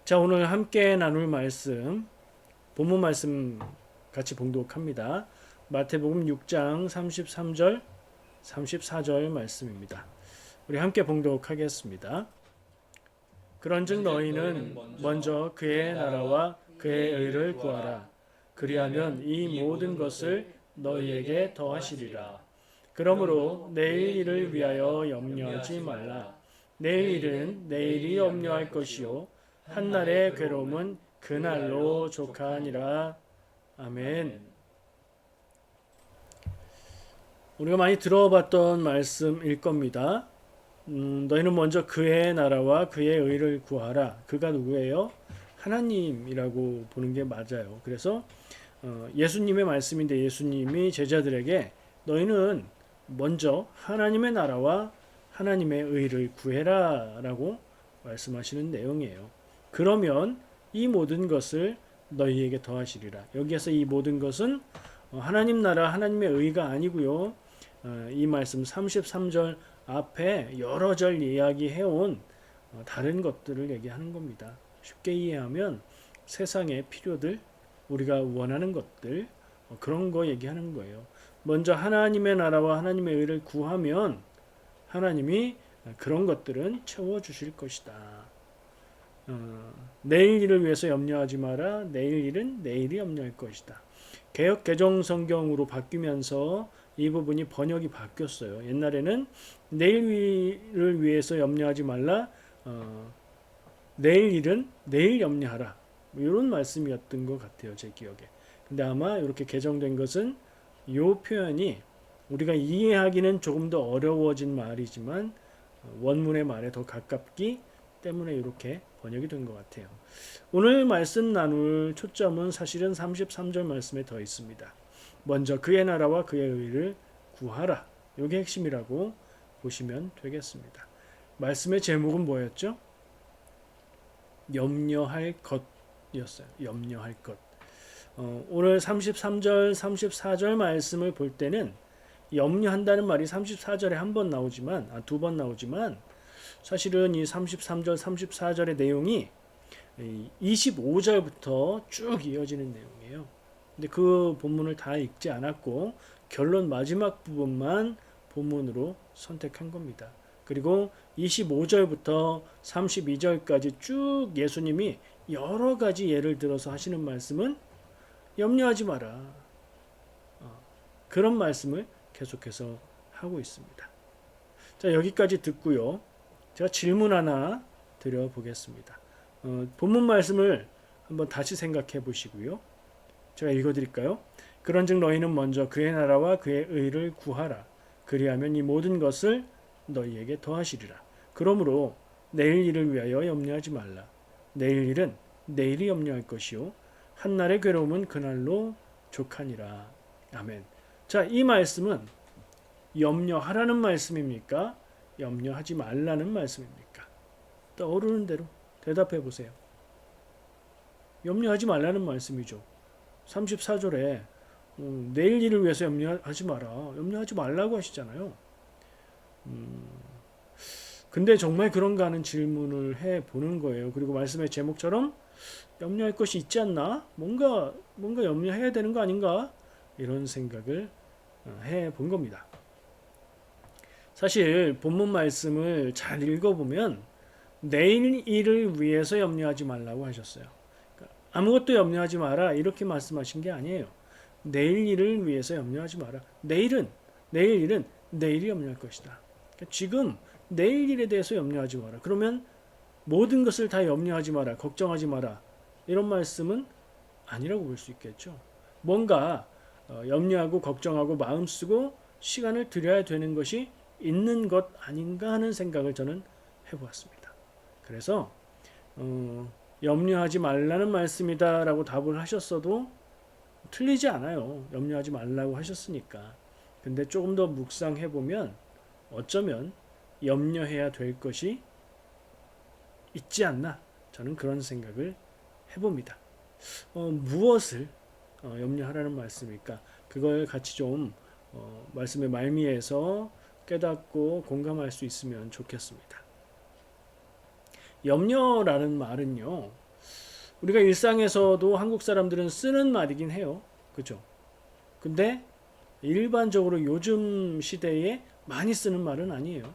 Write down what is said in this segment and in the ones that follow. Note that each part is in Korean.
자, 오늘 함께 나눌 말씀, 본문 말씀 같이 봉독합니다. 마태복음 6장 33절, 34절 말씀입니다. 우리 함께 봉독하겠습니다. 그런즉 너희는 먼저 그의 나라와 그의 의를 구하라. 그리하면 이 모든 것을 너희에게 더하시리라. 그러므로 내일 일을 위하여 염려하지 말라. 내일 일은 내일이 염려할 것이요 한날의 괴로움은 그날로 족하니라. 아멘. 우리가 많이 들어봤던 말씀일 겁니다. 너희는 먼저 그의 나라와 그의 의를 구하라. 그가 누구예요? 하나님이라고 보는 게 맞아요. 그래서 예수님의 말씀인데 예수님이 제자들에게 너희는 먼저 하나님의 나라와 하나님의 의를 구해라 라고 말씀하시는 내용이에요. 그러면 이 모든 것을 너희에게 더하시리라. 여기에서 이 모든 것은 하나님 나라 하나님의 의가 아니고요. 이 말씀 33절 앞에 여러 절 이야기해온 다른 것들을 얘기하는 겁니다. 쉽게 이해하면 세상의 필요들, 우리가 원하는 것들, 그런 거 얘기하는 거예요. 먼저 하나님의 나라와 하나님의 의를 구하면 하나님이 그런 것들은 채워주실 것이다. 내일 일을 위해서 염려하지 마라. 내일 일은 내일이 염려할 것이다. 개역 개정 성경으로 바뀌면서 이 부분이 번역이 바뀌었어요. 옛날에는 내일을 위해서 염려하지 말라. 내일 일은 내일 염려하라. 이런 말씀이었던 것 같아요. 제 기억에. 근데 아마 이렇게 개정된 것은 이 표현이 우리가 이해하기는 조금 더 어려워진 말이지만 원문의 말에 더 가깝기 때문에 이렇게 번역이 된 것 같아요. 오늘 말씀 나눌 초점은 사실은 33절 말씀에 더 있습니다. 먼저 그의 나라와 그의 의를 구하라. 이게 핵심이라고 보시면 되겠습니다. 말씀의 제목은 뭐였죠? 염려할 것이었어요. 염려할 것. 오늘 33절, 34절 말씀을 볼 때는 염려한다는 말이 34절에 한 번 나오지만, 두 번 나오지만 사실은 이 33절, 34절의 내용이 25절부터 쭉 이어지는 내용이에요. 근데 그 본문을 다 읽지 않았고 결론 마지막 부분만 본문으로 선택한 겁니다. 그리고 25절부터 32절까지 쭉 예수님이 여러 가지 예를 들어서 하시는 말씀은 염려하지 마라. 그런 말씀을 계속해서 하고 있습니다. 자, 여기까지 듣고요. 제가 질문 하나 드려보겠습니다. 본문 말씀을 한번 다시 생각해 보시고요. 제가 읽어드릴까요? 그런즉 너희는 먼저 그의 나라와 그의 의를 구하라. 그리하면 이 모든 것을 너희에게 더하시리라. 그러므로 내일 일을 위하여 염려하지 말라. 내일 일은 내일이 염려할 것이요 한날의 괴로움은 그날로 족하니라. 아멘. 자, 이 말씀은 염려하라는 말씀입니까? 염려하지 말라는 말씀입니까? 떠오르는 대로 대답해 보세요. 염려하지 말라는 말씀이죠. 34절에 내일 일을 위해서 염려하지 마라. 염려하지 말라고 하시잖아요. 근데 정말 그런가 하는 질문을 해보는 거예요. 그리고 말씀의 제목처럼 염려할 것이 있지 않나? 뭔가 염려해야 되는 거 아닌가? 이런 생각을 해본 겁니다. 사실 본문 말씀을 잘 읽어보면 내일 일을 위해서 염려하지 말라고 하셨어요. 그러니까 아무것도 염려하지 마라 이렇게 말씀하신 게 아니에요. 내일 일을 위해서 염려하지 마라. 내일 일은 내일이 염려할 것이다. 그러니까 지금 내일 일에 대해서 염려하지 마라. 그러면 모든 것을 다 염려하지 마라. 걱정하지 마라. 이런 말씀은 아니라고 볼 수 있겠죠. 뭔가 염려하고 걱정하고 마음 쓰고 시간을 들여야 되는 것이 있는 것 아닌가 하는 생각을 저는 해보았습니다. 그래서 염려하지 말라는 말씀이다 라고 답을 하셨어도 틀리지 않아요. 염려하지 말라고 하셨으니까. 근데 조금 더 묵상해보면 어쩌면 염려해야 될 것이 있지 않나 저는 그런 생각을 해봅니다. 무엇을 염려하라는 말씀일까? 그걸 같이 좀 말씀의 말미에서 깨닫고 공감할 수 있으면 좋겠습니다. 염려라는 말은요, 우리가 일상에서도 한국 사람들은 쓰는 말이긴 해요. 그죠? 근데 일반적으로 요즘 시대에 많이 쓰는 말은 아니에요.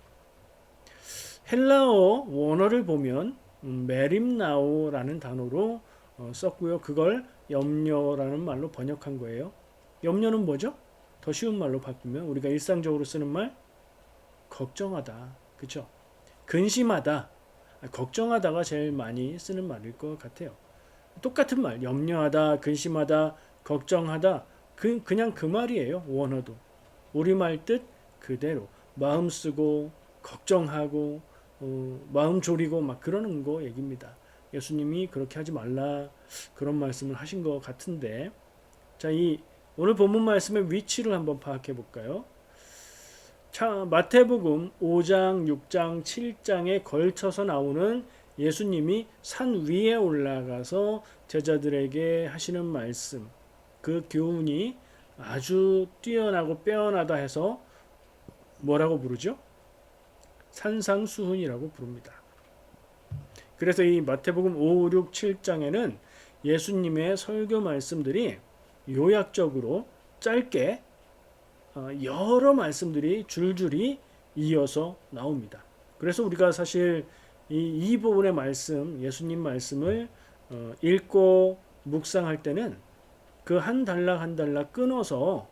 헬라어 원어를 보면 메림나오라는 단어로 썼고요. 그걸 염려라는 말로 번역한 거예요. 염려는 뭐죠? 더 쉬운 말로 바꾸면 우리가 일상적으로 쓰는 말 걱정하다. 그쵸? 근심하다. 걱정하다가 제일 많이 쓰는 말일 것 같아요. 똑같은 말, 염려하다, 근심하다, 걱정하다, 그냥 그 말이에요. 원어도. 우리말 뜻 그대로. 마음 쓰고, 걱정하고, 마음 졸이고 막 그러는 거 얘기입니다. 예수님이 그렇게 하지 말라 그런 말씀을 하신 것 같은데, 자, 이 오늘 본문 말씀의 위치를 한번 파악해 볼까요? 자, 마태복음 5장, 6장, 7장에 걸쳐서 나오는 예수님이 산 위에 올라가서 제자들에게 하시는 말씀, 그 교훈이 아주 뛰어나고 빼어나다 해서 뭐라고 부르죠? 산상수훈이라고 부릅니다. 그래서 이 마태복음 5, 6, 7장에는 예수님의 설교 말씀들이 요약적으로 짧게 여러 말씀들이 줄줄이 이어서 나옵니다. 그래서 우리가 사실 이 부분의 말씀, 예수님 말씀을 읽고 묵상할 때는 그 한 단락 한 단락 끊어서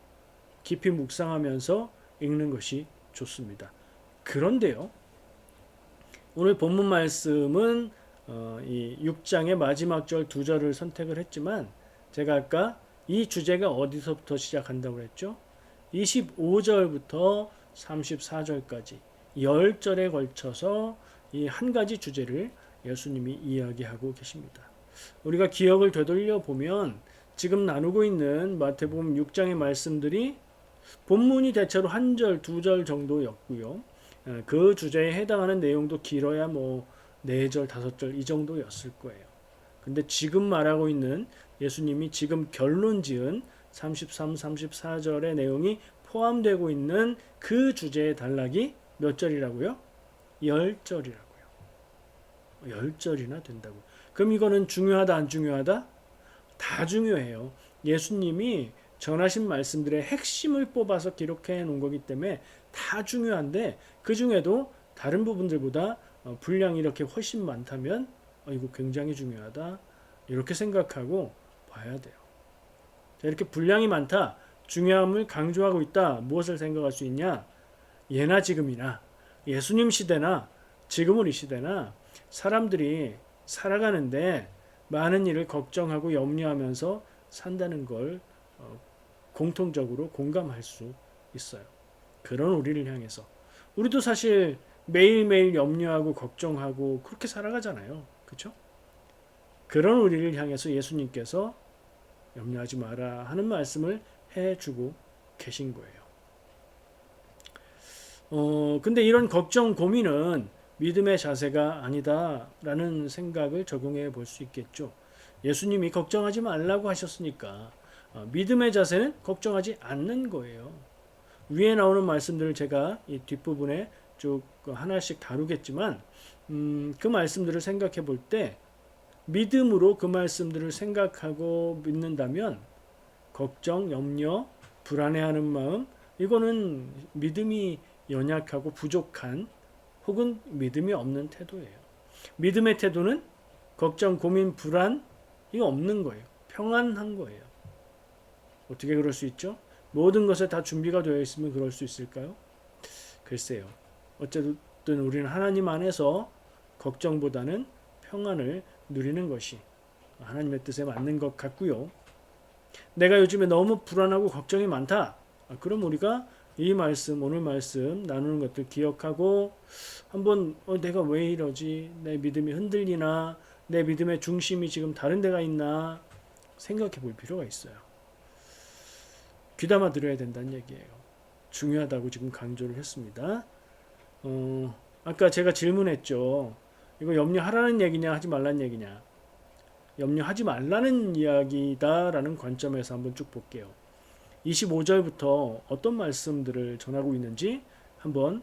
깊이 묵상하면서 읽는 것이 좋습니다. 그런데요, 오늘 본문 말씀은 이 6장의 마지막 절 두 절을 선택을 했지만 제가 아까 이 주제가 어디서부터 시작한다고 했죠? 25절부터 34절까지 10절에 걸쳐서 이 한 가지 주제를 예수님이 이야기하고 계십니다. 우리가 기억을 되돌려 보면 지금 나누고 있는 마태복음 6장의 말씀들이 본문이 대체로 한 절, 두 절 정도였고요. 그 주제에 해당하는 내용도 길어야 뭐 4절, 5절 이 정도였을 거예요. 근데 지금 말하고 있는 예수님이 지금 결론 지은 33, 34절의 내용이 포함되고 있는 그 주제의 단락이 몇 절이라고요? 10절이라고요. 10절이나 된다고. 그럼 이거는 중요하다, 안 중요하다? 다 중요해요. 예수님이 전하신 말씀들의 핵심을 뽑아서 기록해 놓은 거기 때문에 다 중요한데 그 중에도 다른 부분들보다 분량이 이렇게 훨씬 많다면 이거 굉장히 중요하다 이렇게 생각하고 봐야 돼요. 자, 이렇게 분량이 많다, 중요함을 강조하고 있다. 무엇을 생각할 수 있냐? 예나 지금이나 예수님 시대나 지금 우리 시대나 사람들이 살아가는데 많은 일을 걱정하고 염려하면서 산다는 걸 공통적으로 공감할 수 있어요. 그런 우리를 향해서 우리도 사실 매일매일 염려하고 걱정하고 그렇게 살아가잖아요. 그렇죠? 그런 우리를 향해서 예수님께서 염려하지 마라 하는 말씀을 해주고 계신 거예요. 근데 이런 걱정, 고민은 믿음의 자세가 아니다라는 생각을 적용해 볼 수 있겠죠. 예수님이 걱정하지 말라고 하셨으니까 믿음의 자세는 걱정하지 않는 거예요. 위에 나오는 말씀들을 제가 이 뒷부분에 쭉 하나씩 다루겠지만 그 말씀들을 생각해 볼 때 믿음으로 그 말씀들을 생각하고 믿는다면 걱정, 염려, 불안해하는 마음 이거는 믿음이 연약하고 부족한 혹은 믿음이 없는 태도예요. 믿음의 태도는 걱정, 고민, 불안 이거 없는 거예요. 평안한 거예요. 어떻게 그럴 수 있죠? 모든 것에 다 준비가 되어 있으면 그럴 수 있을까요? 글쎄요. 어쨌든 우리는 하나님 안에서 걱정보다는 평안을 누리는 것이 하나님의 뜻에 맞는 것 같고요. 내가 요즘에 너무 불안하고 걱정이 많다. 그럼 우리가 이 말씀, 오늘 말씀 나누는 것들 기억하고 한번 내가 왜 이러지? 내 믿음이 흔들리나? 내 믿음의 중심이 지금 다른 데가 있나? 생각해 볼 필요가 있어요. 귀담아 들어야 된다는 얘기예요. 중요하다고 지금 강조를 했습니다. 아까 제가 질문했죠. 이거 염려하라는 얘기냐 하지 말라는 얘기냐. 염려하지 말라는 이야기다라는 관점에서 한번 쭉 볼게요. 25절부터 어떤 말씀들을 전하고 있는지 한번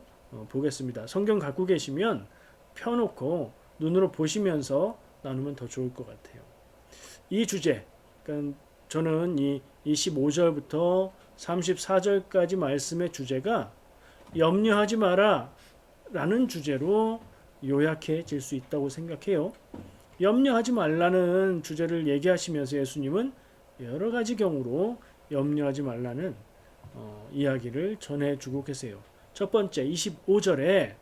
보겠습니다. 성경 갖고 계시면 펴놓고 눈으로 보시면서 나누면 더 좋을 것 같아요. 이 주제, 그러니까 저는 이 25절부터 34절까지 말씀의 주제가 염려하지 마라 라는 주제로 요약해질 수 있다고 생각해요. 염려하지 말라는 주제를 얘기하시면서 예수님은 여러 가지 경우로 염려하지 말라는 이야기를 전해주고 계세요. 첫 번째 25절에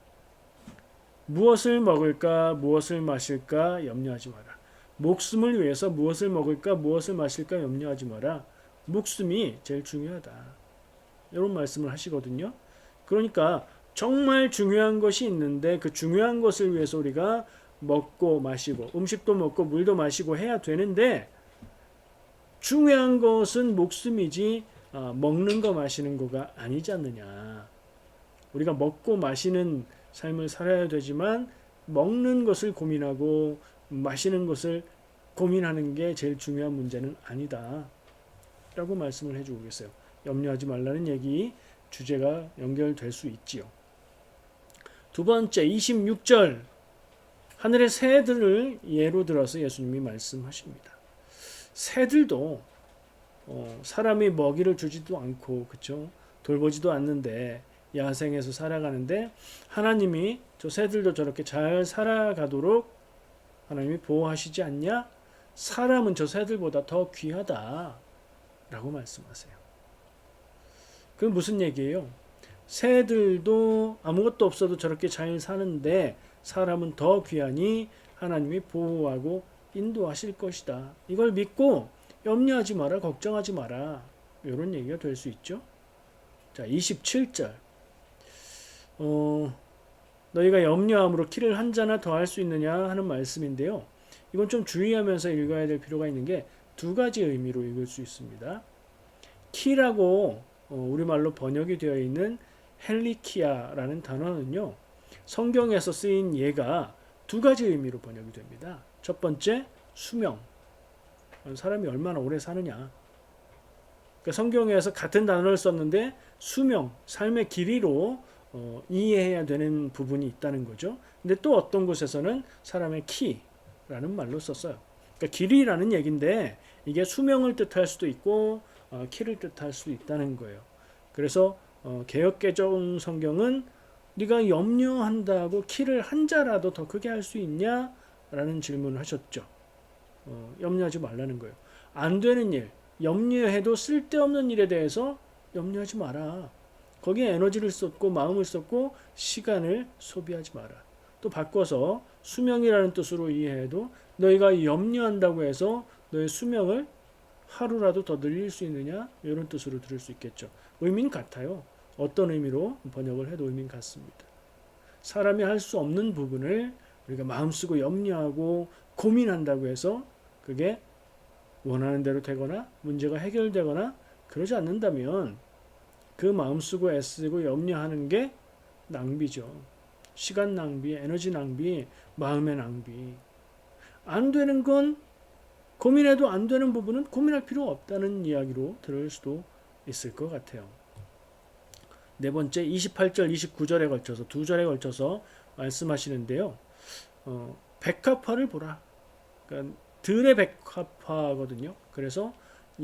무엇을 먹을까 무엇을 마실까 염려하지 마라. 목숨을 위해서 무엇을 먹을까 무엇을 마실까 염려하지 마라. 목숨이 제일 중요하다. 이런 말씀을 하시거든요. 그러니까 정말 중요한 것이 있는데 그 중요한 것을 위해서 우리가 먹고 마시고 음식도 먹고 물도 마시고 해야 되는데 중요한 것은 목숨이지 먹는 거 마시는 거가 아니지 않느냐. 우리가 먹고 마시는 삶을 살아야 되지만 먹는 것을 고민하고 마시는 것을 고민하는 게 제일 중요한 문제는 아니다 라고 말씀을 해주고 계세요. 염려하지 말라는 얘기 주제가 연결될 수 있지요. 두 번째 26절 하늘의 새들을 예로 들어서 예수님이 말씀하십니다. 새들도 사람이 먹이를 주지도 않고 그쵸? 돌보지도 않는데 야생에서 살아가는데 하나님이 저 새들도 저렇게 잘 살아가도록 하나님이 보호하시지 않냐? 사람은 저 새들보다 더 귀하다 라고 말씀하세요. 그건 무슨 얘기예요? 새들도 아무것도 없어도 저렇게 잘 사는데 사람은 더 귀하니 하나님이 보호하고 인도하실 것이다. 이걸 믿고 염려하지 마라, 걱정하지 마라. 이런 얘기가 될 수 있죠. 자, 27절. 너희가 염려함으로 키를 한 자나 더 할 수 있느냐 하는 말씀인데요. 이건 좀 주의하면서 읽어야 될 필요가 있는 게 두 가지 의미로 읽을 수 있습니다. 키라고 우리말로 번역이 되어 있는 헬리키아라는 단어는요. 성경에서 쓰인 예가 두 가지 의미로 번역이 됩니다. 첫 번째, 수명. 사람이 얼마나 오래 사느냐. 그러니까 성경에서 같은 단어를 썼는데 수명, 삶의 길이로 이해해야 되는 부분이 있다는 거죠. 근데 또 어떤 곳에서는 사람의 키라는 말로 썼어요. 그러니까 길이라는 얘기인데 이게 수명을 뜻할 수도 있고 키를 뜻할 수도 있다는 거예요. 그래서 개역개정 성경은 네가 염려한다고 키를 한 자라도 더 크게 할 수 있냐? 라는 질문을 하셨죠. 염려하지 말라는 거예요. 안 되는 일, 염려해도 쓸데없는 일에 대해서 염려하지 마라. 거기에 에너지를 쏟고 마음을 쏟고 시간을 소비하지 마라. 또 바꿔서 수명이라는 뜻으로 이해해도 너희가 염려한다고 해서 너의 수명을 하루라도 더 늘릴 수 있느냐? 이런 뜻으로 들을 수 있겠죠. 의미는 같아요. 어떤 의미로 번역을 해도 의미는 같습니다. 사람이 할 수 없는 부분을 우리가 마음 쓰고 염려하고 고민한다고 해서 그게 원하는 대로 되거나 문제가 해결되거나 그러지 않는다면 그 마음 쓰고 애쓰고 염려하는 게 낭비죠. 시간 낭비, 에너지 낭비, 마음의 낭비. 안 되는 건 고민해도 안 되는 부분은 고민할 필요 없다는 이야기로 들을 수도 있을 것 같아요. 네 번째 28절, 29절에 걸쳐서 두 절에 걸쳐서 말씀하시는데요. 백합화를 보라. 그러니까 들의 백합화거든요. 그래서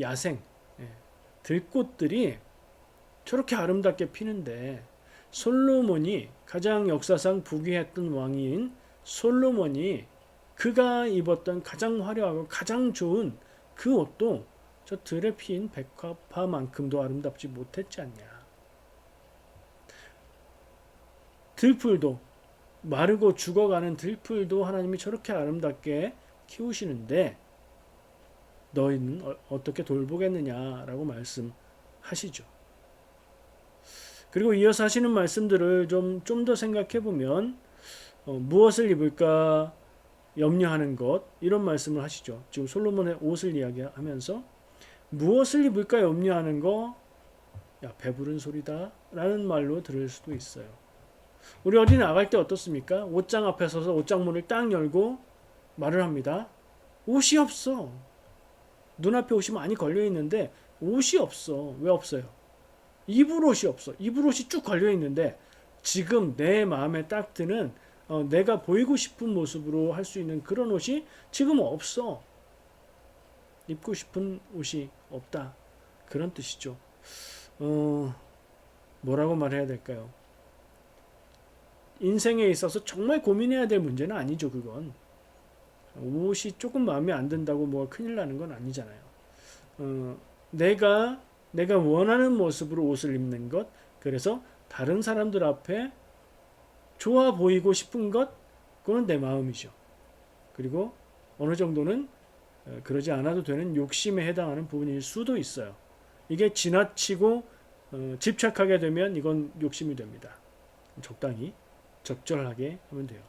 야생, 들꽃들이 저렇게 아름답게 피는데 솔로몬이 가장 역사상 부귀했던 왕인 솔로몬이 그가 입었던 가장 화려하고 가장 좋은 그 옷도 저 들에 피인 백합화만큼도 아름답지 못했지 않냐. 들풀도 마르고 죽어가는 들풀도 하나님이 저렇게 아름답게 키우시는데 너희는 어떻게 돌보겠느냐라고 말씀하시죠. 그리고 이어서 하시는 말씀들을 좀 더 생각해 보면 무엇을 입을까 염려하는 것 이런 말씀을 하시죠. 지금 솔로몬의 옷을 이야기하면서 무엇을 입을까 염려하는 거 야 배부른 소리다 라는 말로 들을 수도 있어요. 우리 어디 나갈 때 어떻습니까? 옷장 앞에 서서 옷장 문을 딱 열고 말을 합니다. 옷이 없어. 눈앞에 옷이 많이 걸려 있는데 옷이 없어. 왜 없어요? 입을 옷이 없어. 입을 옷이 쭉 걸려 있는데 지금 내 마음에 딱 드는 내가 보이고 싶은 모습으로 할 수 있는 그런 옷이 지금 없어. 입고 싶은 옷이 없다. 그런 뜻이죠. 뭐라고 말해야 될까요? 인생에 있어서 정말 고민해야 될 문제는 아니죠, 그건. 옷이 조금 마음에 안 든다고 뭐가 큰일 나는 건 아니잖아요. 내가 원하는 모습으로 옷을 입는 것, 그래서 다른 사람들 앞에 좋아 보이고 싶은 것, 그건 내 마음이죠. 그리고 어느 정도는 그러지 않아도 되는 욕심에 해당하는 부분일 수도 있어요. 이게 지나치고 집착하게 되면 이건 욕심이 됩니다. 적당히 적절하게 하면 돼요.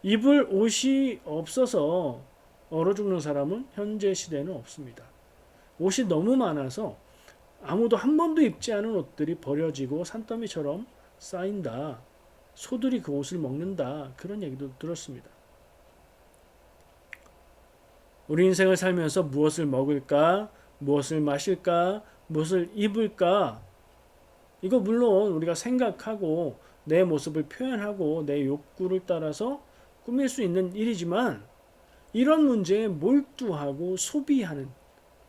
입을 옷이 없어서 얼어 죽는 사람은 현재 시대에는 없습니다. 옷이 너무 많아서 아무도 한 번도 입지 않은 옷들이 버려지고 산더미처럼 쌓인다. 소들이 그 옷을 먹는다. 그런 얘기도 들었습니다. 우리 인생을 살면서 무엇을 먹을까, 무엇을 마실까, 무엇을 입을까, 이거 물론 우리가 생각하고 내 모습을 표현하고 내 욕구를 따라서 꾸밀 수 있는 일이지만 이런 문제에 몰두하고 소비하는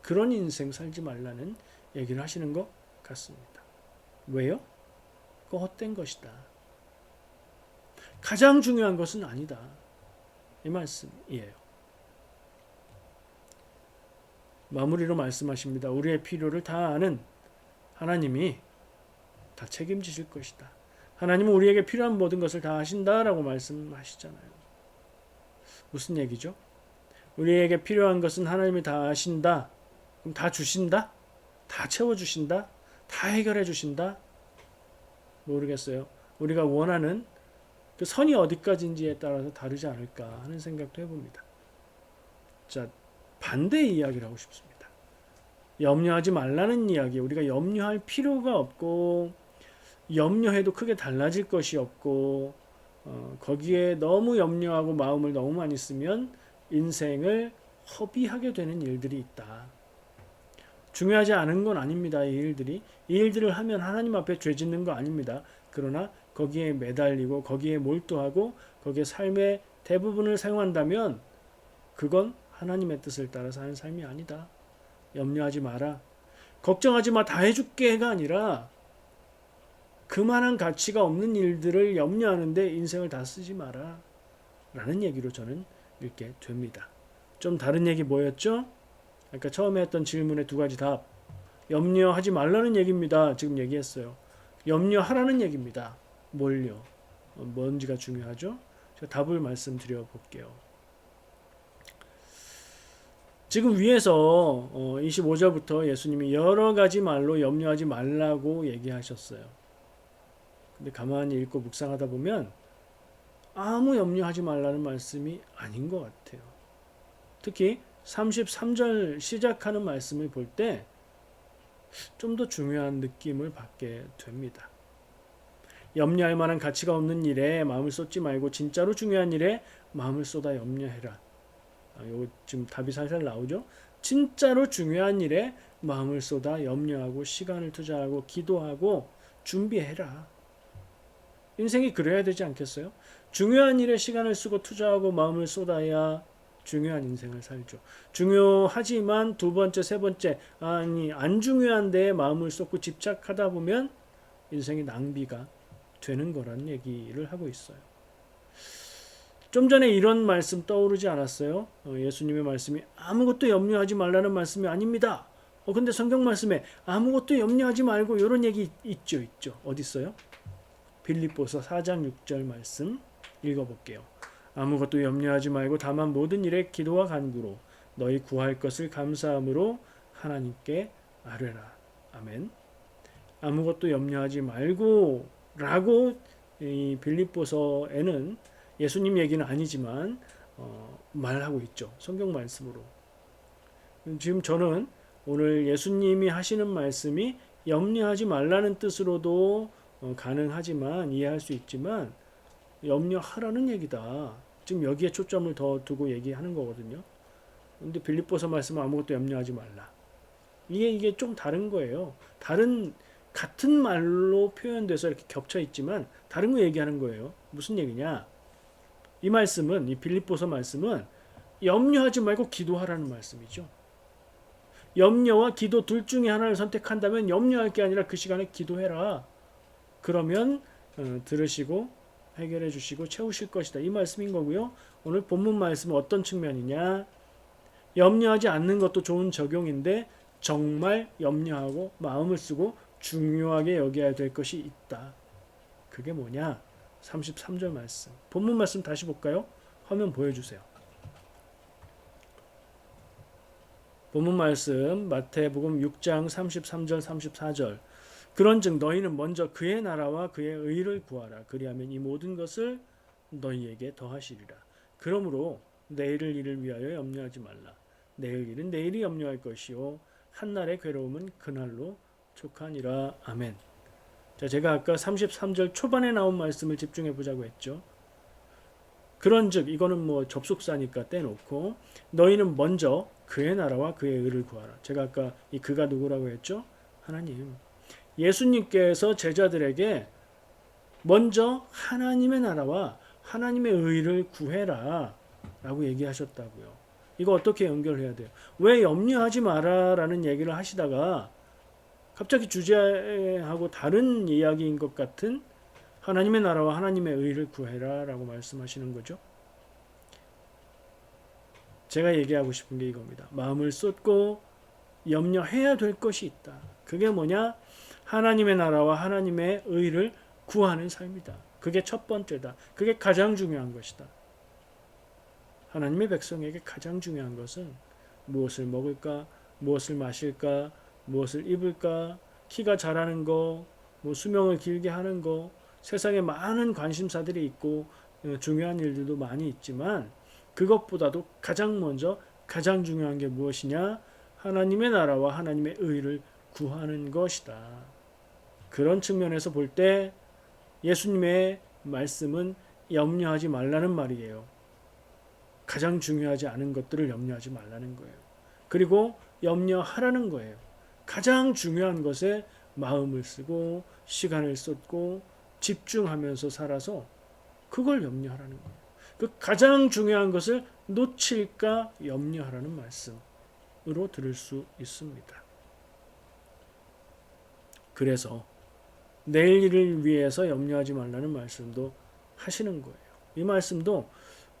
그런 인생 살지 말라는 얘기를 하시는 것 같습니다. 왜요? 그거 헛된 것이다. 가장 중요한 것은 아니다. 이 말씀이에요. 마무리로 말씀하십니다. 우리의 필요를 다 아는 하나님이 다 책임지실 것이다. 하나님은 우리에게 필요한 모든 것을 다 아신다라고 말씀하시잖아요. 무슨 얘기죠? 우리에게 필요한 것은 하나님이 다 아신다. 그럼 다 주신다? 다 채워주신다? 다 해결해 주신다? 모르겠어요. 우리가 원하는 그 선이 어디까지인지에 따라서 다르지 않을까 하는 생각도 해봅니다. 자, 반대의 이야기를 하고 싶습니다. 염려하지 말라는 이야기. 우리가 염려할 필요가 없고 염려해도 크게 달라질 것이 없고 거기에 너무 염려하고 마음을 너무 많이 쓰면 인생을 허비하게 되는 일들이 있다. 중요하지 않은 건 아닙니다. 이 일들을 하면 하나님 앞에 죄 짓는 거 아닙니다. 그러나 거기에 매달리고 거기에 몰두하고 거기에 삶의 대부분을 사용한다면 그건 하나님의 뜻을 따라서 하는 삶이 아니다. 염려하지 마라. 걱정하지 마. 다 해줄게가 아니라 그만한 가치가 없는 일들을 염려하는데 인생을 다 쓰지 마라. 라는 얘기로 저는 읽게 됩니다. 좀 다른 얘기 뭐였죠? 아까 처음에 했던 질문의 두 가지 답. 염려하지 말라는 얘기입니다. 지금 얘기했어요. 염려하라는 얘기입니다. 뭘요? 뭔지가 중요하죠? 제가 답을 말씀드려 볼게요. 지금 위에서 25절부터 예수님이 여러 가지 말로 염려하지 말라고 얘기하셨어요. 근데 가만히 읽고 묵상하다 보면 아무 염려하지 말라는 말씀이 아닌 것 같아요. 특히 33절 시작하는 말씀을 볼 때 좀 더 중요한 느낌을 받게 됩니다. 염려할 만한 가치가 없는 일에 마음을 쏟지 말고 진짜로 중요한 일에 마음을 쏟아 염려해라. 요거 지금 답이 살살 나오죠? 진짜로 중요한 일에 마음을 쏟아 염려하고 시간을 투자하고 기도하고 준비해라. 인생이 그래야 되지 않겠어요? 중요한 일에 시간을 쓰고 투자하고 마음을 쏟아야 중요한 인생을 살죠. 중요하지만 두 번째, 세 번째, 아니 안 중요한 데에 마음을 쏟고 집착하다 보면 인생이 낭비가 되는 거란 얘기를 하고 있어요. 좀 전에 이런 말씀 떠오르지 않았어요? 예수님의 말씀이 아무것도 염려하지 말라는 말씀이 아닙니다. 근데 성경 말씀에 아무것도 염려하지 말고 이런 얘기 있죠. 어디 있어요? 빌립보서 4장 6절 말씀 읽어볼게요. 아무것도 염려하지 말고 다만 모든 일에 기도와 간구로 너희 구할 것을 감사함으로 하나님께 아뢰라. 아멘. 아무것도 염려하지 말고 라고 이 빌립보서에는 예수님 얘기는 아니지만 말하고 있죠. 성경 말씀으로. 지금 저는 오늘 예수님이 하시는 말씀이 염려하지 말라는 뜻으로도 가능하지만 이해할 수 있지만 염려하라는 얘기다. 지금 여기에 초점을 더 두고 얘기하는 거거든요. 근데 빌립보서 말씀은 아무것도 염려하지 말라. 이게 좀 다른 거예요. 같은 말로 표현돼서 이렇게 겹쳐 있지만 다른 거 얘기하는 거예요. 무슨 얘기냐? 이 빌립보서 말씀은 염려하지 말고 기도하라는 말씀이죠. 염려와 기도 둘 중에 하나를 선택한다면 염려할 게 아니라 그 시간에 기도해라. 그러면 들으시고 해결해 주시고 채우실 것이다. 이 말씀인 거고요. 오늘 본문 말씀은 어떤 측면이냐? 염려하지 않는 것도 좋은 적용인데 정말 염려하고 마음을 쓰고 중요하게 여겨야 될 것이 있다. 그게 뭐냐? 33절 말씀. 본문 말씀 다시 볼까요? 화면 보여주세요. 본문 말씀 마태복음 6장 33절 34절. 그런즉 너희는 먼저 그의 나라와 그의 의를 구하라. 그리하면 이 모든 것을 너희에게 더하시리라. 그러므로 내일을 일을 위하여 염려하지 말라. 내일 일은 내일이 염려할 것이요 한날의 괴로움은 그날로 족하니라. 아멘. 자, 제가 아까 33절 초반에 나온 말씀을 집중해 보자고 했죠. 그런즉 이거는 뭐 접속사니까 떼놓고 너희는 먼저 그의 나라와 그의 의를 구하라. 제가 아까 이 그가 누구라고 했죠? 하나님. 예수님께서 제자들에게 먼저 하나님의 나라와 하나님의 의를 구해라 라고 얘기하셨다고요. 이거 어떻게 연결해야 돼요? 왜 염려하지 마라 라는 얘기를 하시다가 갑자기 주제하고 다른 이야기인 것 같은 하나님의 나라와 하나님의 의를 구해라 라고 말씀하시는 거죠. 제가 얘기하고 싶은 게 이겁니다. 마음을 쏟고 염려해야 될 것이 있다. 그게 뭐냐? 하나님의 나라와 하나님의 의를 구하는 삶이다. 그게 첫 번째다. 그게 가장 중요한 것이다. 하나님의 백성에게 가장 중요한 것은 무엇을 먹을까, 무엇을 마실까, 무엇을 입을까, 키가 자라는 거, 뭐 수명을 길게 하는 거, 세상에 많은 관심사들이 있고 중요한 일들도 많이 있지만 그것보다도 가장 먼저 가장 중요한 게 무엇이냐? 하나님의 나라와 하나님의 의를 구하는 것이다. 그런 측면에서 볼 때 예수님의 말씀은 염려하지 말라는 말이에요. 가장 중요하지 않은 것들을 염려하지 말라는 거예요. 그리고 염려하라는 거예요. 가장 중요한 것에 마음을 쓰고 시간을 쏟고 집중하면서 살아서 그걸 염려하라는 거예요. 그 가장 중요한 것을 놓칠까 염려하라는 말씀으로 들을 수 있습니다. 그래서 내일 일을 위해서 염려하지 말라는 말씀도 하시는 거예요. 이 말씀도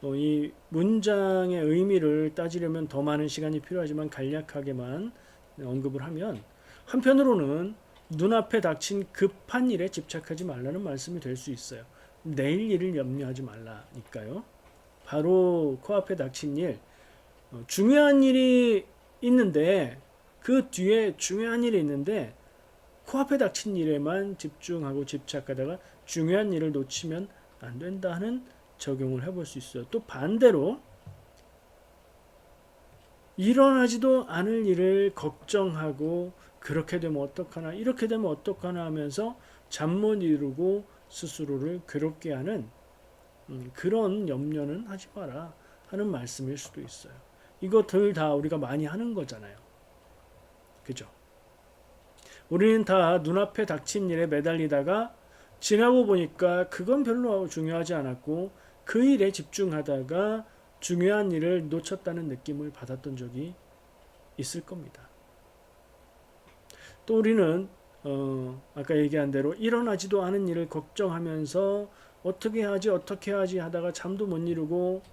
이 문장의 의미를 따지려면 더 많은 시간이 필요하지만 간략하게만 언급을 하면 한편으로는 눈앞에 닥친 급한 일에 집착하지 말라는 말씀이 될 수 있어요. 내일 일을 염려하지 말라니까요. 바로 코앞에 닥친 일, 중요한 일이 있는데 그 뒤에 중요한 일이 있는데 코앞에 닥친 일에만 집중하고 집착하다가 중요한 일을 놓치면 안 된다는 적용을 해볼 수 있어요. 또 반대로 일어나지도 않을 일을 걱정하고 그렇게 되면 어떡하나 이렇게 되면 어떡하나 하면서 잠 못 이루고 스스로를 괴롭게 하는 그런 염려는 하지 마라 하는 말씀일 수도 있어요. 이것들 다 우리가 많이 하는 거잖아요. 그죠? 우리는 다 눈앞에 닥친 일에 매달리다가 지나고 보니까 그건 별로 중요하지 않았고 그 일에 집중하다가 중요한 일을 놓쳤다는 느낌을 받았던 적이 있을 겁니다. 또 우리는 아까 얘기한 대로 일어나지도 않은 일을 걱정하면서 어떻게 하지 하다가 잠도 못 이루고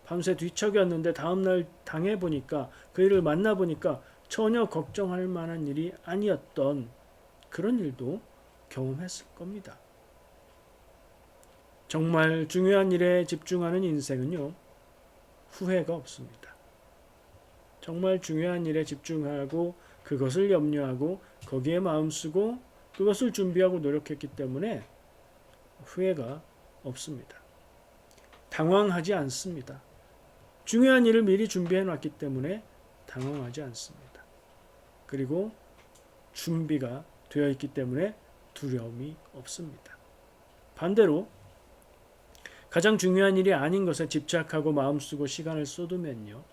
밤새 뒤척였는데 다음날 당해보니까 그 일을 만나보니까 전혀 걱정할 만한 일이 아니었던 그런 일도 경험했을 겁니다. 정말 중요한 일에 집중하는 인생은요, 후회가 없습니다. 정말 중요한 일에 집중하고 그것을 염려하고 거기에 마음 쓰고 그것을 준비하고 노력했기 때문에 후회가 없습니다. 당황하지 않습니다. 중요한 일을 미리 준비해 놨기 때문에 당황하지 않습니다. 그리고 준비가 되어 있기 때문에 두려움이 없습니다. 반대로 가장 중요한 일이 아닌 것에 집착하고 마음 쓰고 시간을 쏟으면요,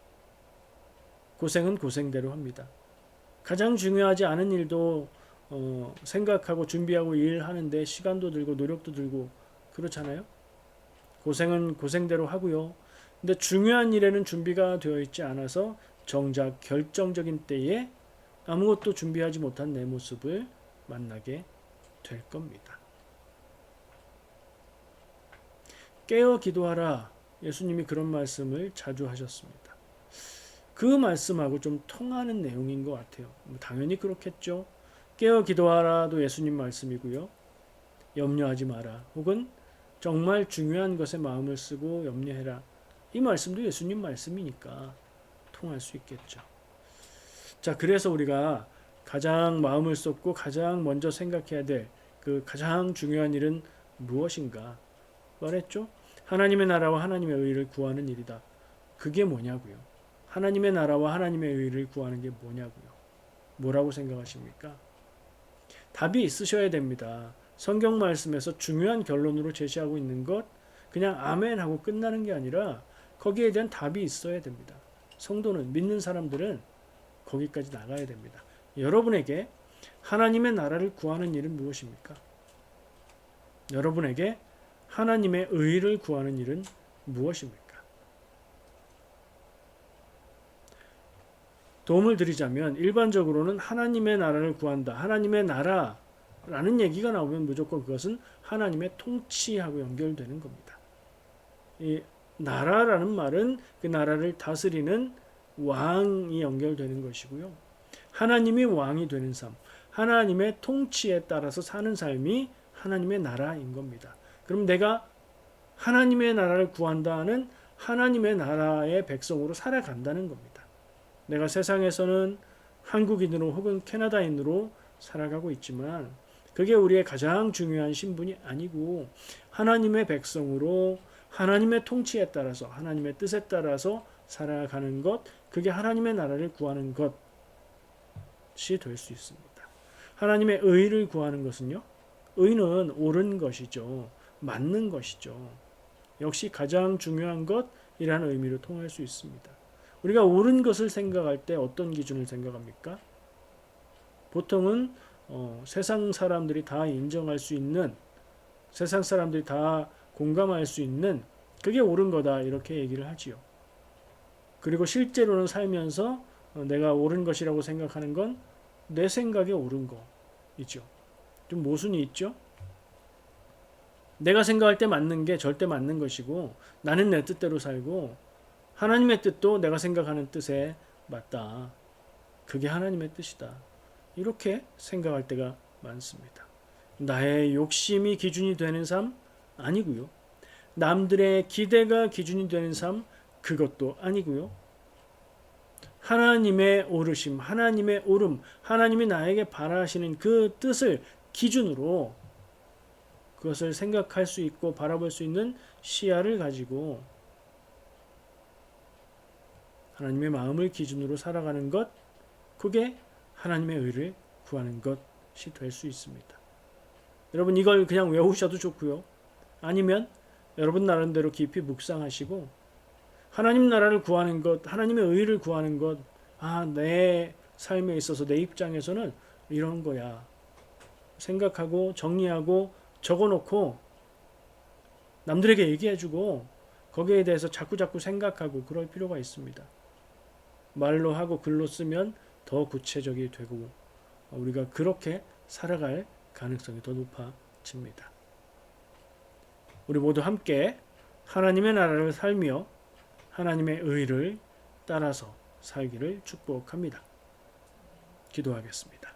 고생은 고생대로 합니다. 가장 중요하지 않은 일도 생각하고 준비하고 일하는데 시간도 들고 노력도 들고 그렇잖아요. 고생은 고생대로 하고요. 근데 중요한 일에는 준비가 되어 있지 않아서 정작 결정적인 때에 아무것도 준비하지 못한 내 모습을 만나게 될 겁니다. 깨어 기도하라. 예수님이 그런 말씀을 자주 하셨습니다. 그 말씀하고 좀 통하는 내용인 것 같아요. 당연히 그렇겠죠. 깨어 기도하라도 예수님 말씀이고요. 염려하지 마라. 혹은 정말 중요한 것에 마음을 쓰고 염려해라. 이 말씀도 예수님 말씀이니까 통할 수 있겠죠. 자, 그래서 우리가 가장 마음을 쏟고 가장 먼저 생각해야 될 그 가장 중요한 일은 무엇인가? 말했죠? 하나님의 나라와 하나님의 의를 구하는 일이다. 그게 뭐냐고요? 하나님의 나라와 하나님의 의를 구하는 게 뭐냐고요? 뭐라고 생각하십니까? 답이 있으셔야 됩니다. 성경 말씀에서 중요한 결론으로 제시하고 있는 것 그냥 아멘 하고 끝나는 게 아니라 거기에 대한 답이 있어야 됩니다. 성도는, 믿는 사람들은 거기까지 나가야 됩니다. 여러분에게 하나님의 나라를 구하는 일은 무엇입니까? 여러분에게 하나님의 의를 구하는 일은 무엇입니까? 도움을 드리자면 일반적으로는 하나님의 나라를 구한다. 하나님의 나라라는 얘기가 나오면 무조건 그것은 하나님의 통치하고 연결되는 겁니다. 이 나라라는 말은 그 나라를 다스리는 왕이 연결되는 것이고요. 하나님이 왕이 되는 삶, 하나님의 통치에 따라서 사는 삶이 하나님의 나라인 겁니다. 그럼 내가 하나님의 나라를 구한다는 하나님의 나라의 백성으로 살아간다는 겁니다. 내가 세상에서는 한국인으로 혹은 캐나다인으로 살아가고 있지만 그게 우리의 가장 중요한 신분이 아니고 하나님의 백성으로 하나님의 통치에 따라서 하나님의 뜻에 따라서 살아가는 것, 그게 하나님의 나라를 구하는 것이 될 수 있습니다. 하나님의 의를 구하는 것은요, 의는 옳은 것이죠. 맞는 것이죠. 역시 가장 중요한 것이라는 의미로 통할 수 있습니다. 우리가 옳은 것을 생각할 때 어떤 기준을 생각합니까? 보통은 세상 사람들이 다 인정할 수 있는, 세상 사람들이 다 공감할 수 있는 그게 옳은 거다 이렇게 얘기를 하지요. 그리고 실제로는 살면서 내가 옳은 것이라고 생각하는 건 내 생각에 옳은 거이죠. 좀 모순이 있죠. 내가 생각할 때 맞는 게 절대 맞는 것이고 나는 내 뜻대로 살고 하나님의 뜻도 내가 생각하는 뜻에 맞다. 그게 하나님의 뜻이다. 이렇게 생각할 때가 많습니다. 나의 욕심이 기준이 되는 삶 아니고요. 남들의 기대가 기준이 되는 삶 그것도 아니고요. 하나님의 오르심, 하나님의 오름, 하나님이 나에게 바라시는 그 뜻을 기준으로 그것을 생각할 수 있고 바라볼 수 있는 시야를 가지고 하나님의 마음을 기준으로 살아가는 것, 그게 하나님의 의를 구하는 것이 될 수 있습니다. 여러분 이걸 그냥 외우셔도 좋고요. 아니면 여러분 나름대로 깊이 묵상하시고 하나님 나라를 구하는 것, 하나님의 의를 구하는 것, 내 삶에 있어서 내 입장에서는 이런 거야. 생각하고 정리하고 적어놓고 남들에게 얘기해주고 거기에 대해서 자꾸자꾸 생각하고 그럴 필요가 있습니다. 말로 하고 글로 쓰면 더 구체적이 되고 우리가 그렇게 살아갈 가능성이 더 높아집니다. 우리 모두 함께 하나님의 나라를 살며 하나님의 의를 따라서 살기를 축복합니다. 기도하겠습니다.